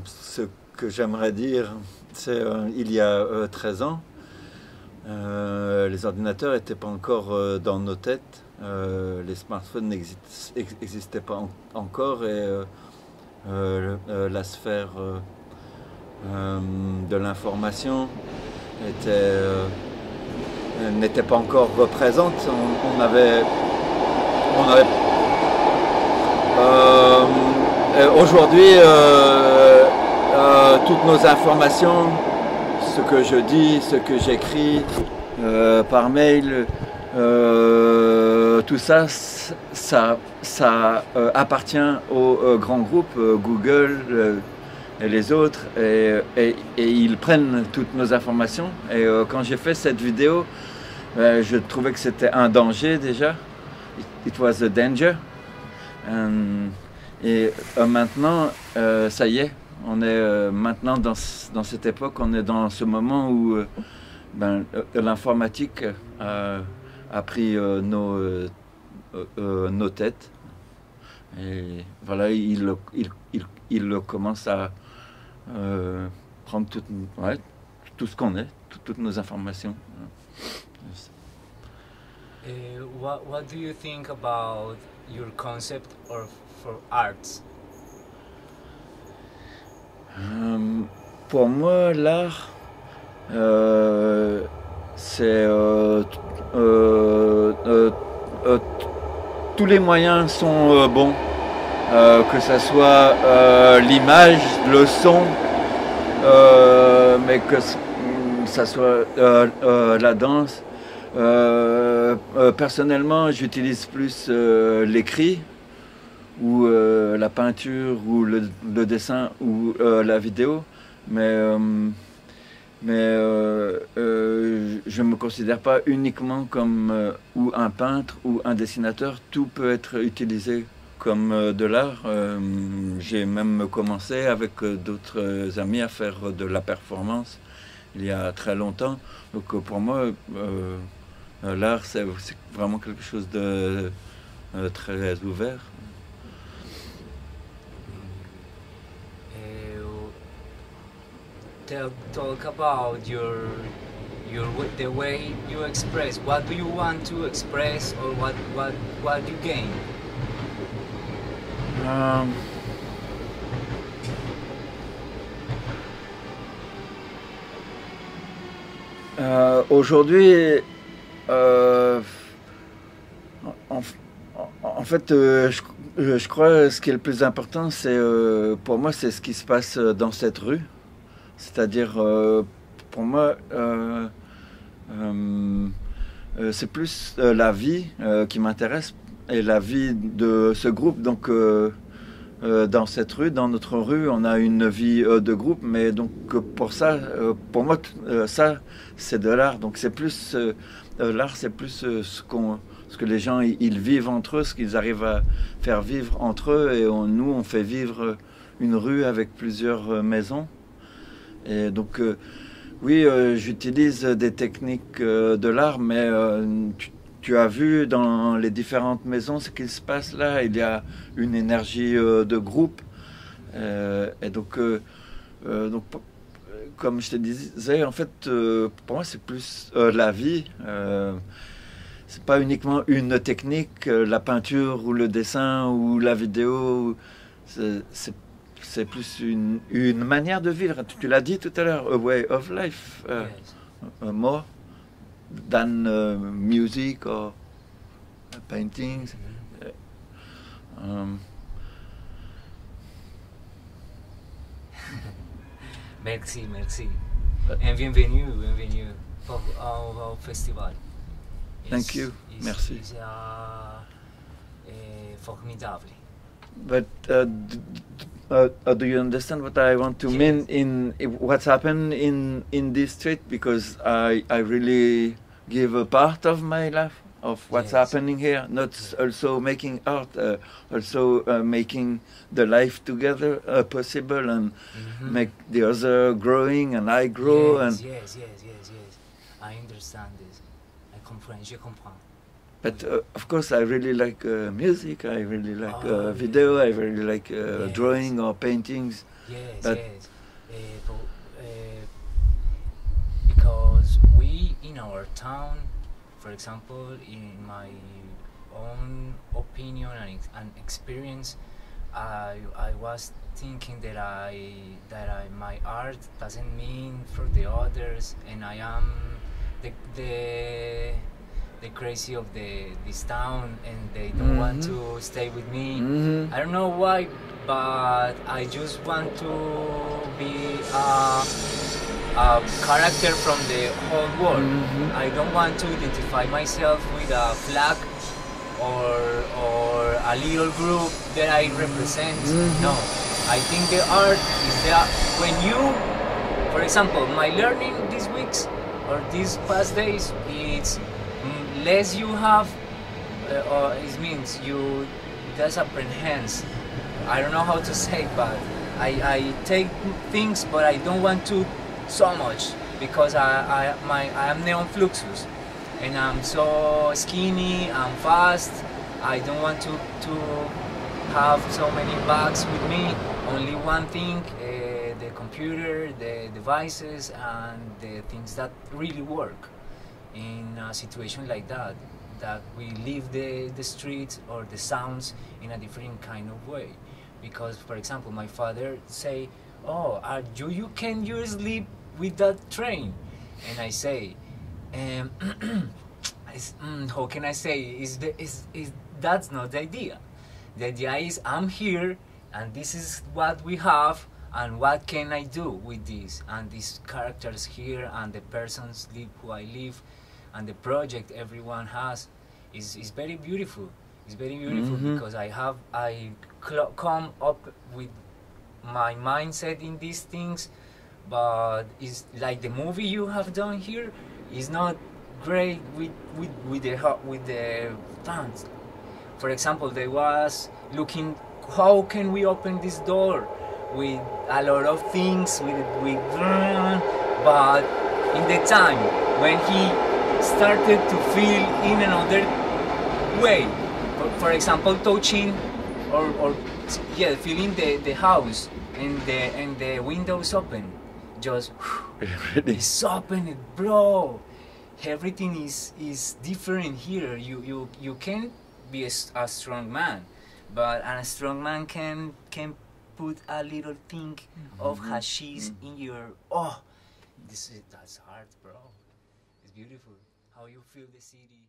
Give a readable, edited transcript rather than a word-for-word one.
Ce que j'aimerais dire, c'est il y a 13 ans, les ordinateurs n'étaient pas encore dans nos têtes, les smartphones n'existaient pas encore et la sphère de l'information n'était pas encore présente. Aujourd'hui, toutes nos informations, ce que je dis, ce que j'écris par mail, tout ça, ça appartient aux grands groupes, Google et les autres, et ils prennent toutes nos informations. Et quand j'ai fait cette vidéo, je trouvais que c'était un danger déjà. It was a danger. Et maintenant, ça y est, on est maintenant dans cette époque, on est dans ce moment où l'informatique a pris nos têtes. Et voilà, il commence à prendre tout ce qu'on est, toutes nos informations. What do you think about your concept for arts? Pour moi, l'art, c'est tous les moyens sont bons, que ce soit l'image, le son, mais que ça soit la danse. Personnellement, j'utilise plus l'écrit ou la peinture ou le dessin ou la vidéo, mais je ne me considère pas uniquement comme ou un peintre ou un dessinateur. Tout peut être utilisé comme de l'art. J'ai même commencé avec d'autres amis à faire de la performance il y a très longtemps. Donc pour moi, l'art, c'est vraiment quelque chose de très ouvert. Talk about the way you express. What do you want to express, or what you gain? Aujourd'hui, en fait, je crois que ce qui est le plus important, c'est pour moi, c'est ce qui se passe dans cette rue. C'est-à-dire, pour moi, c'est plus la vie qui m'intéresse et la vie de ce groupe. Donc, dans cette rue, dans notre rue, on a une vie de groupe, mais donc pour ça, pour moi, ça, c'est de l'art. Donc, c'est plus l'art, c'est plus ce que les gens ils vivent entre eux, ce qu'ils arrivent à faire vivre entre eux, et nous, on fait vivre une rue avec plusieurs maisons. Et donc, oui, j'utilise des techniques de l'art, mais tu as vu dans les différentes maisons ce qu'il se passe là. Il y a une énergie de groupe. Et donc, comme je te disais, en fait, pour moi, c'est plus la vie. C'est pas uniquement une technique, la peinture ou le dessin ou la vidéo. C'est plus une manière de vivre. Tu l'as dit tout à l'heure, a way of life, more than music or paintings. Merci. Et bienvenue au festival. Thank you. Merci. Formidable. But do you understand what I want to mean in what's happened in this street? Because I really give a part of my life of what's happening here, not also making art, also making the life together possible and make the other growing and I grow. Yes. I understand this. I comprehend. Je comprends. But of course, I really like music. I really like Oh, video. I really like Yes. drawing or paintings. Yes, But- yes. Because we in our town, for example, in my own opinion and experience, I was thinking that my art doesn't mean for the others, and I am the crazy of this town, and they don't want to stay with me. Mhm. I don't know why, but I just want to be a character from the whole world. Mhm. I don't want to identify myself with a flag or a little group that I represent. No, I think the art is there when you, for example, my learning these weeks or these past days, it's less you have, or it means you just apprehends. I don't know how to say, but I take things, but I don't want to so much because I am Neon Fluxus, and I'm so skinny, I'm fast. I don't want to have so many bags with me. Only one thing, the computer, the devices, and the things that really work in a situation like that we leave the streets or the sounds in a different kind of way. Because, for example, my father say, oh, can you sleep with that train? And I say, how can I say, that's not the idea. The idea is I'm here and this is what we have, and what can I do with this, and these characters here, and the persons who I live, and the project everyone has is very beautiful. It's very beautiful because I come up with my mindset in these things, but it's like the movie you have done here is not great with the fans. For example, they was looking how can we open this door with a lot of things but in the time when he started to feel in another way, for example, touching or feeling the house and the windows open, just Really? it's open, bro. Everything is different here. You can be a strong man, but a strong man can put a little thing of hashish in your that's art, bro. It's beautiful how you feel the city.